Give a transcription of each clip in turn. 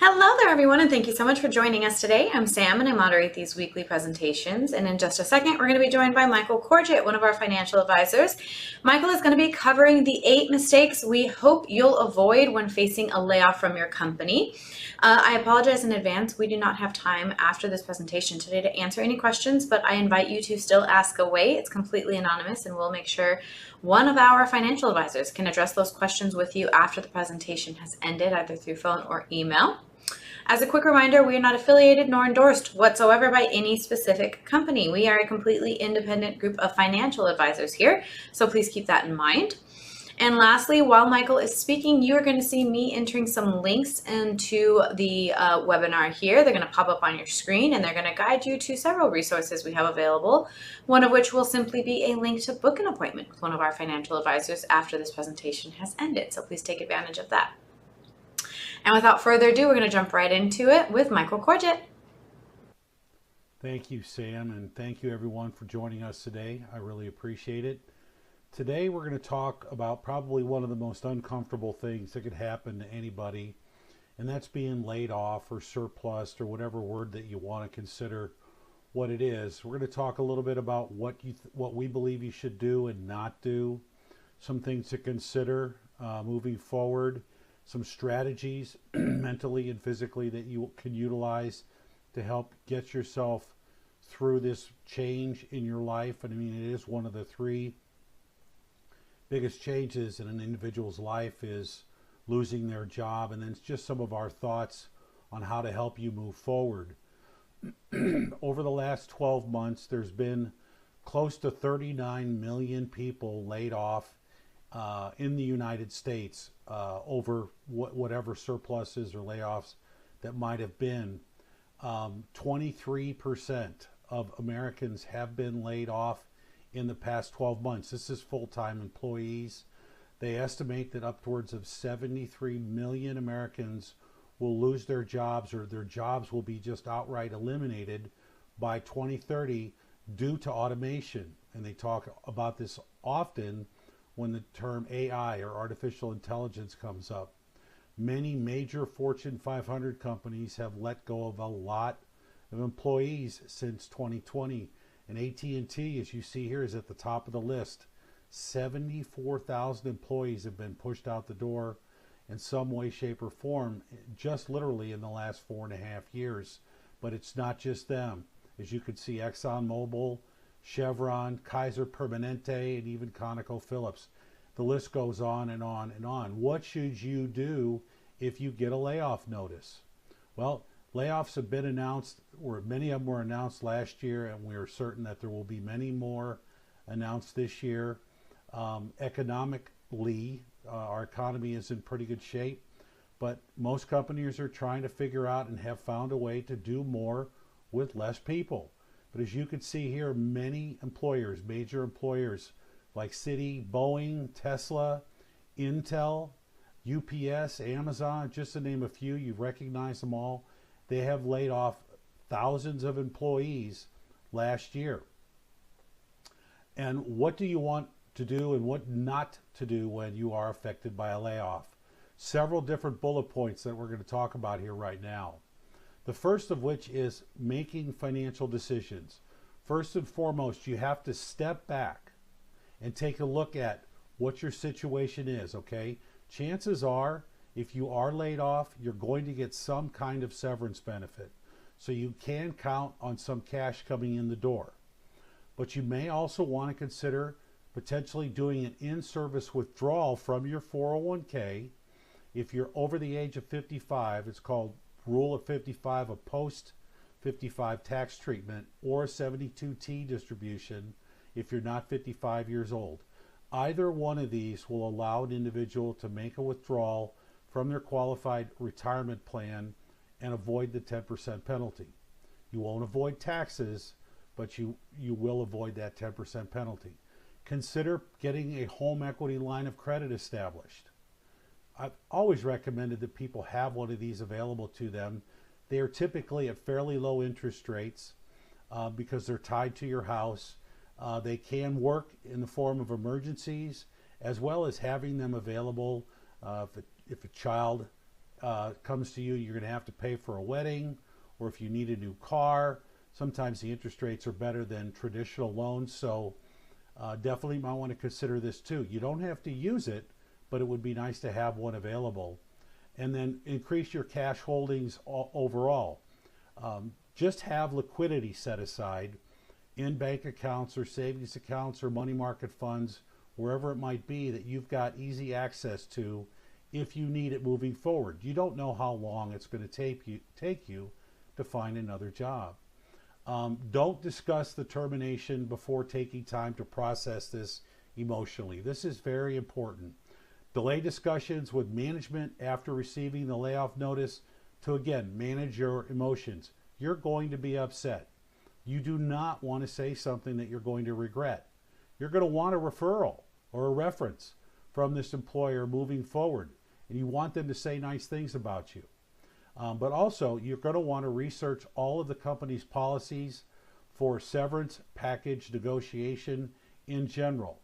Hello there, everyone, and thank you so much for joining us today. I'm Sam, and I moderate these weekly presentations. And in just a second, we're going to be joined by Michael Corgett, one of our financial advisors. Michael is going to be covering the 8 mistakes we hope you'll avoid when facing a layoff from your company. I apologize in advance. We do not have time after this presentation today to answer any questions, but I invite you to still ask away. It's completely anonymous, and we'll make sure one of our financial advisors can address those questions with you after the presentation has ended, either through phone or email. As a quick reminder, we are not affiliated nor endorsed whatsoever by any specific company. We are a completely independent group of financial advisors here, so please keep that in mind. And lastly, while Michael is speaking, you are going to see me entering some links into the webinar here. They're going to pop up on your screen, and they're going to guide you to several resources we have available, one of which will simply be a link to book an appointment with one of our financial advisors after this presentation has ended. So please take advantage of that. And without further ado, we're going to jump right into it with Michael Corgett. Thank you, Sam, and thank you everyone for joining us today. I really appreciate it. Today we're going to talk about probably one of the most uncomfortable things that could happen to anybody, and that's being laid off or surplused or whatever word that you want to consider what it is. We're going to talk a little bit about what we believe you should do and not do, some things to consider moving forward, some strategies mentally and physically that you can utilize to help get yourself through this change in your life. And I mean, it is one of the 3 biggest changes in an individual's life is losing their job, and then it's just some of our thoughts on how to help you move forward. Over the last 12 months, there's been close to 39 million people laid off in the United States over whatever surpluses or layoffs that might have been. 23% of Americans have been laid off in the past 12 months. This is full-time employees. They estimate that upwards of 73 million Americans will lose their jobs, or their jobs will be just outright eliminated by 2030 due to automation. And they talk about this often when the term AI or artificial intelligence comes up. Many major Fortune 500 companies have let go of a lot of employees since 2020. And AT&T, as you see here, is at the top of the list. 74,000 employees have been pushed out the door in some way, shape, or form, just literally in the last 4.5 years. But it's not just them. As you can see, ExxonMobil, Chevron, Kaiser Permanente, and even ConocoPhillips. The list goes on and on and on. What should you do if you get a layoff notice? Well, layoffs have been announced, or many of them were announced last year, and we are certain that there will be many more announced this year. Economically, our economy is in pretty good shape, but most companies are trying to figure out and have found a way to do more with less people. But as you can see here, many employers, major employers like Citi, Boeing, Tesla, Intel, UPS, Amazon, just to name a few, you recognize them all. They have laid off thousands of employees last year. And what do you want to do and what not to do when you are affected by a layoff? Several different bullet points that we're going to talk about here right now. The first of which is making financial decisions. First and foremost, you have to step back and take a look at what your situation is, okay? Chances are, if you are laid off, you're going to get some kind of severance benefit. So you can count on some cash coming in the door. But you may also want to consider potentially doing an in-service withdrawal from your 401k. If you're over the age of 55, it's called Rule of 55, a post-55 tax treatment, or a 72T distribution if you're not 55 years old. Either one of these will allow an individual to make a withdrawal from their qualified retirement plan and avoid the 10% penalty. You won't avoid taxes, but you will avoid that 10% penalty. Consider getting a home equity line of credit established. I've always recommended that people have one of these available to them. They are typically at fairly low interest rates because they're tied to your house. They can work in the form of emergencies, as well as having them available if a child comes to you, you're going to have to pay for a wedding, or if you need a new car, sometimes the interest rates are better than traditional loans. So definitely might want to consider this too. You don't have to use it, but it would be nice to have one available. And then increase your cash holdings overall. Just have liquidity set aside in bank accounts or savings accounts or money market funds, wherever it might be, that you've got easy access to if you need it moving forward. You don't know how long it's going to take you to find another job. Don't discuss the termination before taking time to process this emotionally. This is very important. Delay discussions with management after receiving the layoff notice to, again, manage your emotions. You're going to be upset. You do not want to say something that you're going to regret. You're going to want a referral or a reference from this employer moving forward, and you want them to say nice things about you. But also, you're going to want to research all of the company's policies for severance package negotiation in general.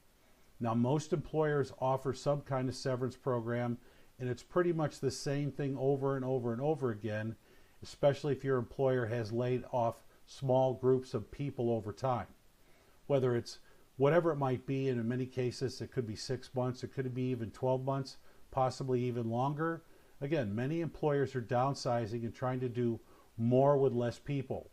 Now, most employers offer some kind of severance program, and it's pretty much the same thing over and over and over again, especially if your employer has laid off small groups of people over time. Whether it's whatever it might be, and in many cases it could be 6 months, it could be even 12 months, possibly even longer. Again, many employers are downsizing and trying to do more with less people.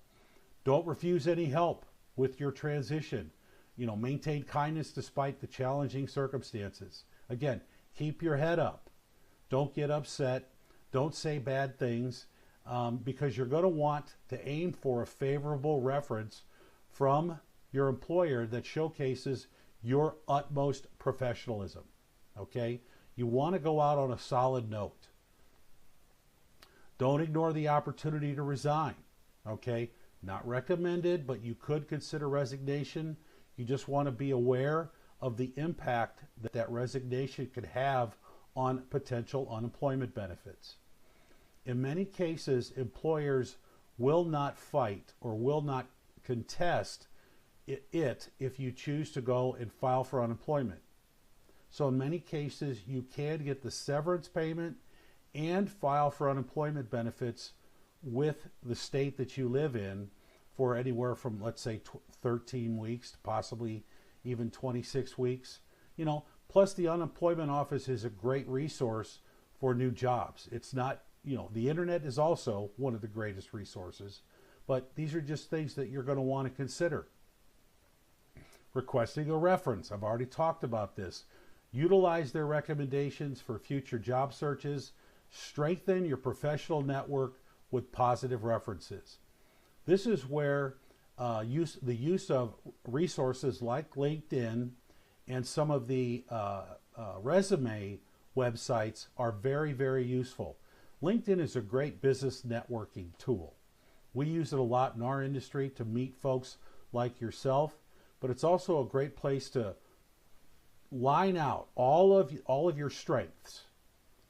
Don't refuse any help with your transition. Maintain kindness despite the challenging circumstances. Again, keep your head up. Don't get upset. Don't say bad things, because you're going to want to aim for a favorable reference from your employer that showcases your utmost professionalism. Okay? You want to go out on a solid note. Don't ignore the opportunity to resign. Okay? Not recommended, but you could consider resignation. You just want to be aware of the impact that that resignation could have on potential unemployment benefits. In many cases, employers will not fight or will not contest it if you choose to go and file for unemployment. So in many cases, you can get the severance payment and file for unemployment benefits with the state that you live in for anywhere from, let's say, 13 weeks to possibly even 26 weeks. Plus the unemployment office is a great resource for new jobs. It's not, the internet is also one of the greatest resources, but these are just things that you're going to want to consider. Requesting a reference. I've already talked about this. Utilize their recommendations for future job searches. Strengthen your professional network with positive references. This is where the use of resources like LinkedIn and some of the resume websites are very, very useful. LinkedIn is a great business networking tool. We use it a lot in our industry to meet folks like yourself, but it's also a great place to line out all of your strengths.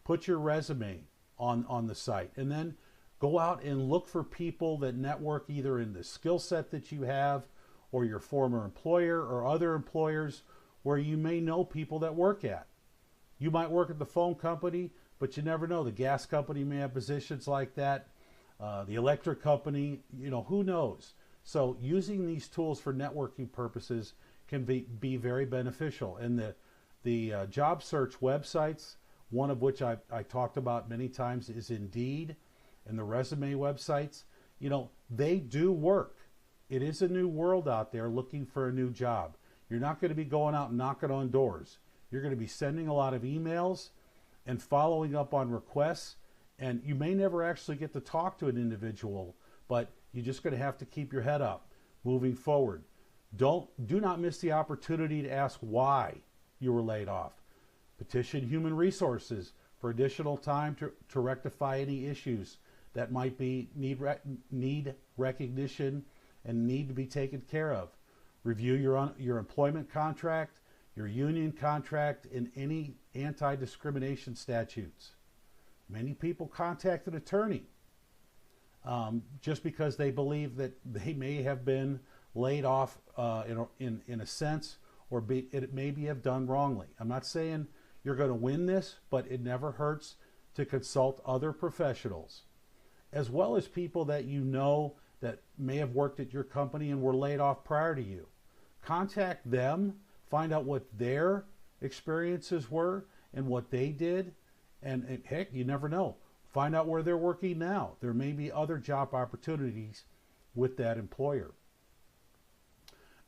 Put your resume on the site, and then go out and look for people that network either in the skill set that you have or your former employer or other employers where you may know people that work at. You might work at the phone company, but you never know. The gas company may have positions like that. The electric company, who knows? So using these tools for networking purposes can be very beneficial. And the job search websites, one of which I talked about many times, is Indeed. And the resume websites, they do work. It is a new world out there looking for a new job. You're not going to be going out and knocking on doors. You're going to be sending a lot of emails and following up on requests. And you may never actually get to talk to an individual, but you're just going to have to keep your head up moving forward. Do not miss the opportunity to ask why you were laid off. Petition Human Resources for additional time to rectify any issues that might need recognition and need to be taken care of. Review your employment contract, your union contract, and any anti-discrimination statutes. Many people contact an attorney just because they believe that they may have been laid off in a sense, or it maybe have done wrongly. I'm not saying you're going to win this, but it never hurts to consult other professionals, as well as people that you know that may have worked at your company and were laid off prior to you. Contact them, find out what their experiences were and what they did, and heck, you never know. Find out where they're working now. There may be other job opportunities with that employer.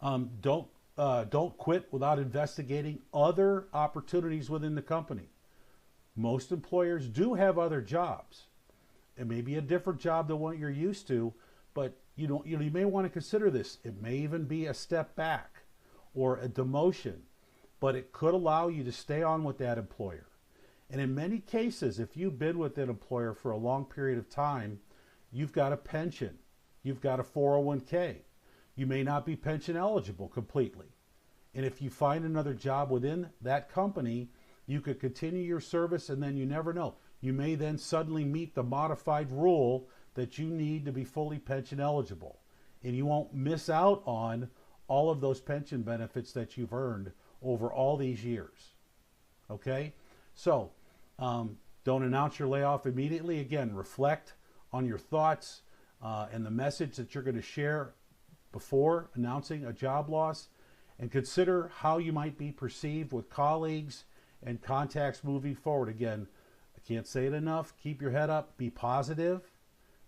Don't quit without investigating other opportunities within the company. Most employers do have other jobs. It may be a different job than what you're used to, but you may want to consider this. It may even be a step back or a demotion, but it could allow you to stay on with that employer. And in many cases, if you've been with that employer for a long period of time, you've got a pension, you've got a 401k. You may not be pension eligible completely. And if you find another job within that company, you could continue your service, and then you never know. You may then suddenly meet the modified rule that you need to be fully pension eligible. And you won't miss out on all of those pension benefits that you've earned over all these years. Okay? So, don't announce your layoff immediately. Again, reflect on your thoughts and the message that you're going to share before announcing a job loss, and consider how you might be perceived with colleagues and contacts moving forward. Again, I can't say it enough. Keep your head up. Be positive.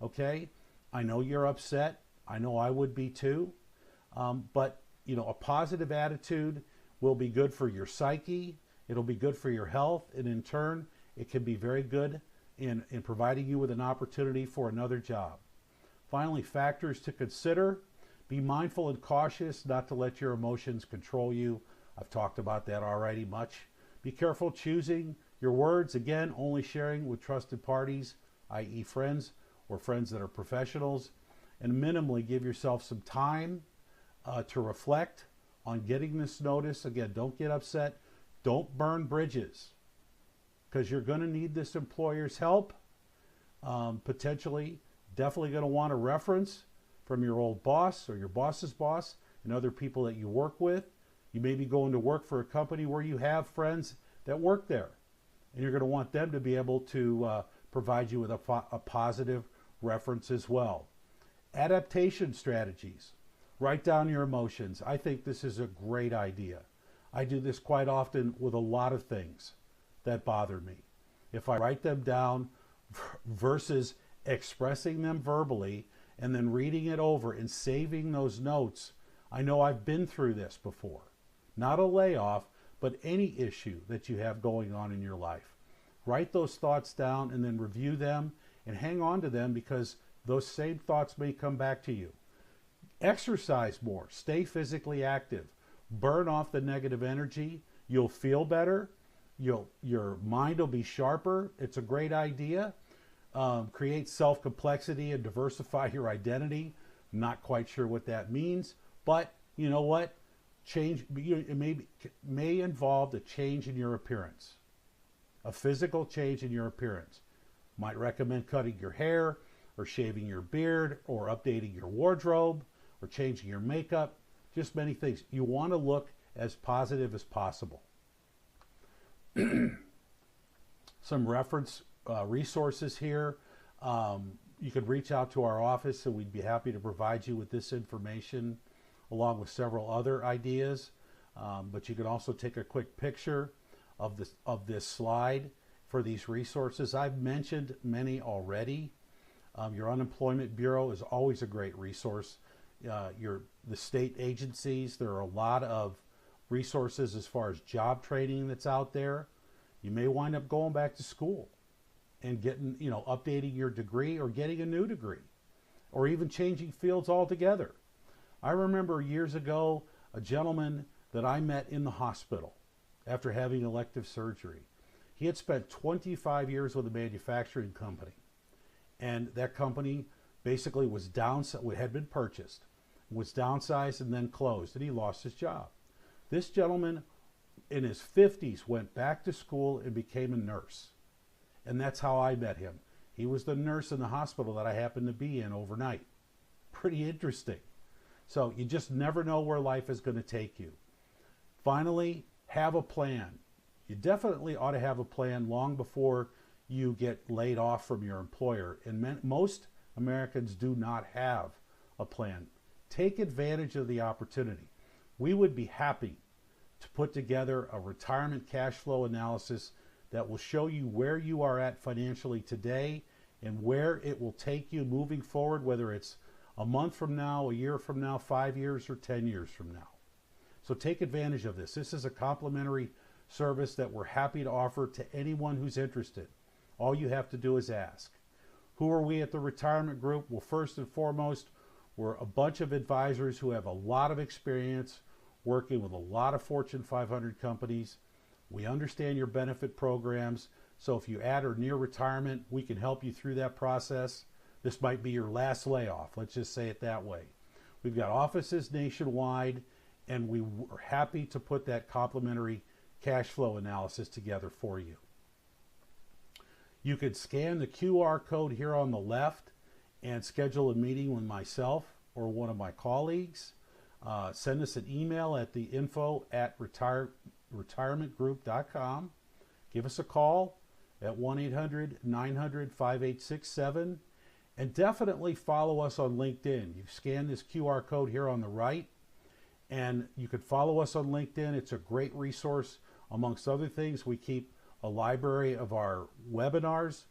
Okay? I know you're upset. I know I would be too. But, a positive attitude will be good for your psyche. It'll be good for your health. And in turn, it can be very good in providing you with an opportunity for another job. Finally, factors to consider. Be mindful and cautious not to let your emotions control you. I've talked about that already much. Be careful choosing your words. Again, only sharing with trusted parties, i.e. friends or friends that are professionals. And minimally give yourself some time to reflect on getting this notice. Again, don't get upset. Don't burn bridges, because you're going to need this employer's help. Potentially, definitely going to want a reference from your old boss or your boss's boss and other people that you work with. You may be going to work for a company where you have friends that work there, and you're going to want them to be able to provide you with a positive reference as well. Adaptation strategies. Write down your emotions. I think this is a great idea. I do this quite often with a lot of things that bother me. If I write them down versus expressing them verbally and then reading it over and saving those notes, I know I've been through this before. Not a layoff, but any issue that you have going on in your life. Write those thoughts down and then review them and hang on to them, because those same thoughts may come back to you. Exercise more. Stay physically active. Burn off the negative energy. You'll feel better. Your mind will be sharper. It's a great idea. Create self-complexity and diversify your identity. Not quite sure what that means, but you know what? Change. It may involve a change in your appearance, a physical change in your appearance. Might recommend cutting your hair, or shaving your beard, or updating your wardrobe, or changing your makeup. Just many things. You want to look as positive as possible. Some reference resources here. You could reach out to our office, and we'd be happy to provide you with this information along with several other ideas. But you can also take a quick picture of this slide for these resources. I've mentioned many already. Your Unemployment Bureau is always a great resource. The state agencies, there are a lot of resources as far as job training that's out there. You may wind up going back to school and getting, updating your degree or getting a new degree, or even changing fields altogether. I remember years ago a gentleman that I met in the hospital after having elective surgery. He had spent 25 years with a manufacturing company, and that company basically had been purchased, was downsized, and then closed, and he lost his job. This gentleman in his 50s went back to school and became a nurse. And that's how I met him. He was the nurse in the hospital that I happened to be in overnight. Pretty interesting. So you just never know where life is going to take you. Finally, have a plan. You definitely ought to have a plan long before you get laid off from your employer. And most Americans do not have a plan. Take advantage of the opportunity. We would be happy to put together a retirement cash flow analysis that will show you where you are at financially today and where it will take you moving forward, whether it's a month from now, a year from now, 5 years, or 10 years from now. So take advantage of this. This is a complimentary service that we're happy to offer to anyone who's interested. All you have to do is ask. Who are we at the Retirement Group? Well, first and foremost, we're a bunch of advisors who have a lot of experience working with a lot of Fortune 500 companies. We understand your benefit programs. So if you at or near retirement, we can help you through that process. This might be your last layoff. Let's just say it that way. We've got offices nationwide, and we are happy to put that complimentary cash flow analysis together for you. You could scan the QR code here on the left and schedule a meeting with myself or one of my colleagues. Send us an email at the info@retirementgroup.com. Give us a call at 1-800-900-5867. And definitely follow us on LinkedIn. You scan this QR code here on the right, and you can follow us on LinkedIn. It's a great resource. Amongst other things, we keep a library of our webinars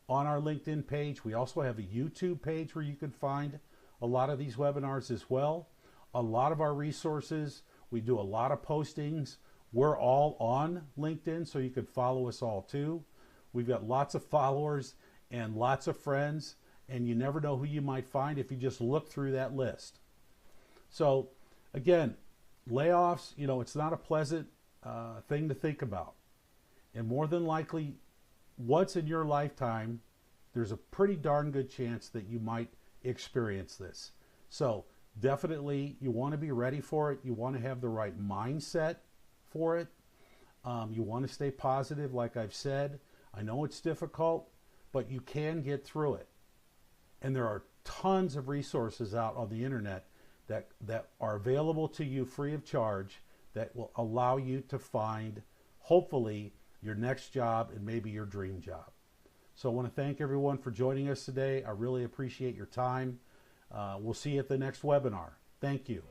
on our LinkedIn page. We also have a YouTube page where you can find a lot of these webinars as well. A lot of our resources, we do a lot of postings. We're all on LinkedIn, so you can follow us all too. We've got lots of followers and lots of friends, and you never know who you might find if you just look through that list. So again, layoffs, it's not a pleasant thing to think about. And more than likely, once in your lifetime, there's a pretty darn good chance that you might experience this. So definitely you want to be ready for it. You want to have the right mindset for it. You want to stay positive, like I've said. I know it's difficult, but you can get through it. And there are tons of resources out on the internet that are available to you free of charge that will allow you to find, hopefully, your next job and maybe your dream job. So I want to thank everyone for joining us today. I really appreciate your time. We'll see you at the next webinar. Thank you.